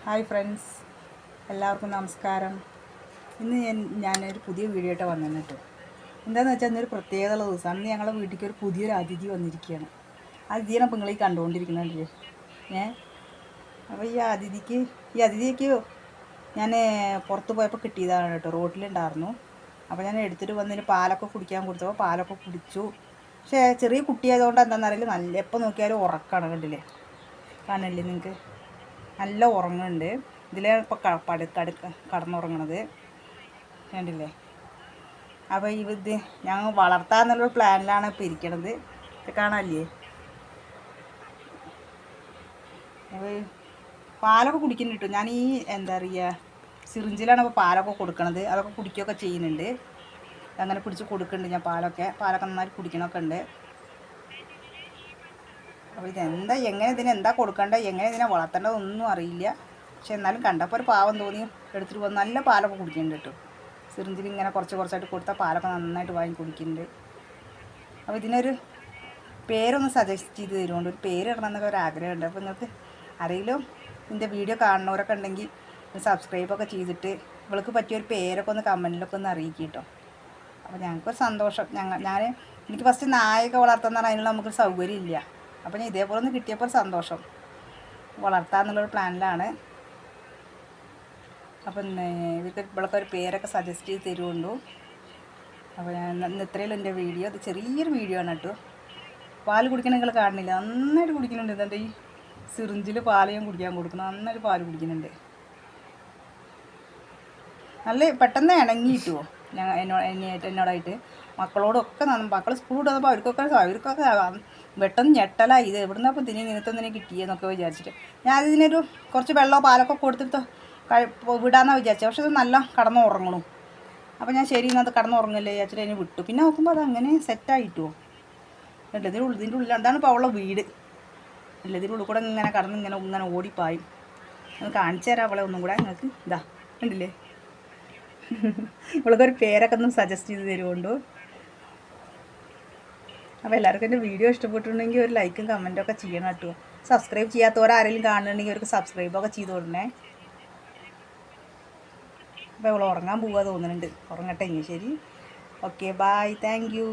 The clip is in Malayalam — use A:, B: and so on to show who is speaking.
A: ഹായ് ഫ്രണ്ട്സ്, എല്ലാവർക്കും നമസ്കാരം. ഇന്ന് ഞാനൊരു പുതിയ വീഡിയോ ആയിട്ട് വന്നു കേട്ടോ. എന്താണെന്ന് വെച്ചാൽ ഇന്നൊരു പ്രത്യേകതയുള്ള ദിവസമാണ്. ഇന്ന് ഞങ്ങളുടെ വീട്ടിലേക്ക് ഒരു പുതിയൊരു അതിഥി വന്നിരിക്കുകയാണ്. അതിഥിയാണ് അപ്പോൾ നിങ്ങൾ ഈ കണ്ടുകൊണ്ടിരിക്കുന്നുണ്ടല്ലേ. അപ്പോൾ ഈ അതിഥിക്ക് ഞാൻ പുറത്ത് പോയപ്പോൾ കിട്ടിയതാണ് കേട്ടോ. റോട്ടിലുണ്ടായിരുന്നു. അപ്പോൾ ഞാൻ എടുത്തിട്ട് വന്നതിന് പാലൊക്കെ കുടിക്കാൻ കൊടുത്തപ്പോൾ പാലൊക്കെ കുടിച്ചു. പക്ഷേ ചെറിയ കുട്ടിയായതുകൊണ്ട് എന്താണെന്നറിയില്ല, നല്ല എപ്പോൾ നോക്കിയാലും ഉറക്കമാണ്. കാണില്ലേ നിങ്ങൾക്ക്? നല്ല ഉറങ്ങുന്നുണ്ട്. ഇതിലാണ് ഇപ്പോൾ കടന്നുറങ്ങണത്. കണ്ടില്ലേ? അപ്പോൾ ഇത് ഞങ്ങൾ വളർത്താമെന്നുള്ളൊരു പ്ലാനിലാണ് ഇപ്പോൾ ഇരിക്കണത്. ഇത് കാണാല്ലേ? അപ്പോൾ പാലൊക്കെ കുടിക്കുന്നുണ്ട് കേട്ടോ. ഞാൻ എന്താ പറയുക, സിറിഞ്ചിലാണ് ഇപ്പോൾ പാലൊക്കെ കൊടുക്കണത്. അതൊക്കെ കുടിക്കുകയൊക്കെ ചെയ്യുന്നുണ്ട്. അങ്ങനെ പിടിച്ച് കൊടുക്കുന്നുണ്ട് ഞാൻ പാലൊക്കെ നന്നായി കുടിക്കണമൊക്കെ ഉണ്ട്. അപ്പോൾ ഇതിനെന്താ കൊടുക്കേണ്ടത്, എങ്ങനെ ഇതിനെ വളർത്തേണ്ടതൊന്നും അറിയില്ല. പക്ഷെ എന്നാലും കണ്ടപ്പോൾ ഒരു പാവം തോന്നി, എടുത്തിട്ട് വന്ന് നല്ല പാലൊക്കെ കുടിക്കുന്നുണ്ട് കേട്ടോ. സിറിഞ്ചിൽ ഇങ്ങനെ കുറച്ചായിട്ട് കൊടുത്താൽ പാലൊക്കെ നന്നായിട്ട് വാങ്ങി കുടിക്കുന്നുണ്ട്. അപ്പോൾ ഇതിനൊരു പേരൊന്ന് സജസ്റ്റ് ചെയ്ത് തരുകൊണ്ട്, ഒരു പേര് ഇടണമെന്നൊക്കെ ഒരു ആഗ്രഹമുണ്ട്. അപ്പോൾ നിങ്ങൾക്ക് ആരെങ്കിലും ഇതിൻ്റെ വീഡിയോ കാണുന്നവരൊക്കെ ഉണ്ടെങ്കിൽ സബ്സ്ക്രൈബൊക്കെ ചെയ്തിട്ട് ഇവൾക്ക് പറ്റിയൊരു പേരൊക്കെ ഒന്ന് കമൻറ്റിലൊക്കെ ഒന്ന് അറിയിക്കും കേട്ടോ. അപ്പോൾ ഞങ്ങൾക്കൊരു സന്തോഷം. എനിക്ക് ഫസ്റ്റ് നായൊക്കെ വളർത്തുന്ന പറഞ്ഞാൽ അതിനുള്ള നമുക്കൊരു സൗകര്യം ഇല്ല. അപ്പോൾ ഞാൻ ഇതേപോലെ ഒന്ന് കിട്ടിയപ്പോൾ സന്തോഷം, വളർത്താമെന്നുള്ളൊരു പ്ലാനിലാണ്. അപ്പം ഇവൾക്ക് ഒരു പേരൊക്കെ സജസ്റ്റ് ചെയ്ത് തരുമുള്ളൂ. അപ്പോൾ ഞാൻ ഇന്ന് ഇത്രയും എൻ്റെ വീഡിയോ. അത് ചെറിയൊരു വീഡിയോ ആണ് കേട്ടോ. പാല് കുടിക്കണ നിങ്ങൾ കാണുന്നില്ല, നന്നായിട്ട് കുടിക്കുന്നുണ്ട്. ഇതെൻ്റെ ഈ സിറിഞ്ചിൽ പാൽ ഞാൻ കുടിക്കാൻ കൊടുക്കണം. നന്നായിട്ട് പാല് കുടിക്കുന്നുണ്ട്. നല്ല പെട്ടെന്ന് ഇണങ്ങിയിട്ടുമോ എന്നോടായിട്ട്. മക്കളോടൊക്കെ മക്കൾ സ്കൂളിൽ വന്നപ്പോൾ അവർക്കൊക്കെ പെട്ടെന്ന് ഞെട്ടലായി. ഇത് എവിടുന്ന അപ്പോൾ ഇങ്ങനത്തെ കിട്ടിയെന്നൊക്കെ വിചാരിച്ചിട്ട് ഞാൻ ഇതിനൊരു കുറച്ച് വെള്ളമോ പാലൊക്കെ കൊടുത്തിട്ട് വിടാമെന്നാണ് വിചാരിച്ചത്. പക്ഷെ ഇത് നല്ല കടന്ന് ഉറങ്ങണം. അപ്പോൾ ഞാൻ ശരി ഇന്നത് കടന്ന് ഉറങ്ങല്ലേ വിചാരിച്ചിട്ട് അതിനെ വിട്ടു. പിന്നെ നോക്കുമ്പോൾ അത് അങ്ങനെ സെറ്റായിട്ടുമോ. ഇതിൻ്റെ ഉള്ളിൽ എന്താണ് ഇപ്പോൾ അവളെ വീട്. ഇതിൻ്റെ ഉള്ളിൽ കൂടെ ഇങ്ങനെ കടന്ന് ഇങ്ങനെ ഓടിപ്പായും. അത് കാണിച്ചു തരാം അവളെ ഒന്നും കൂടെ നിങ്ങൾക്ക്. ഇതാ കണ്ടില്ലേ? ഇവൾക്കൊരു പേരൊക്കെ ഒന്ന് സജസ്റ്റ് ചെയ്ത് തരുമുണ്ട്. അപ്പോൾ എല്ലാവർക്കും എൻ്റെ വീഡിയോ ഇഷ്ടപ്പെട്ടിട്ടുണ്ടെങ്കിൽ ഒരു ലൈക്കും കമൻറ്റൊക്കെ ചെയ്യണം കേട്ടോ. സബ്സ്ക്രൈബ് ചെയ്യാത്തവരാരെങ്കിലും കാണുന്നുണ്ടെങ്കിൽ അവർക്ക് സബ്സ്ക്രൈബൊക്കെ ചെയ്ത് കൊടുക്കണേ. അപ്പോൾ ഇവൾ ഉറങ്ങാൻ പോവുക തോന്നുന്നുണ്ട്. ഉറങ്ങട്ടെ ഇനി. ശരി, ഓക്കെ, ബൈ, താങ്ക് യു.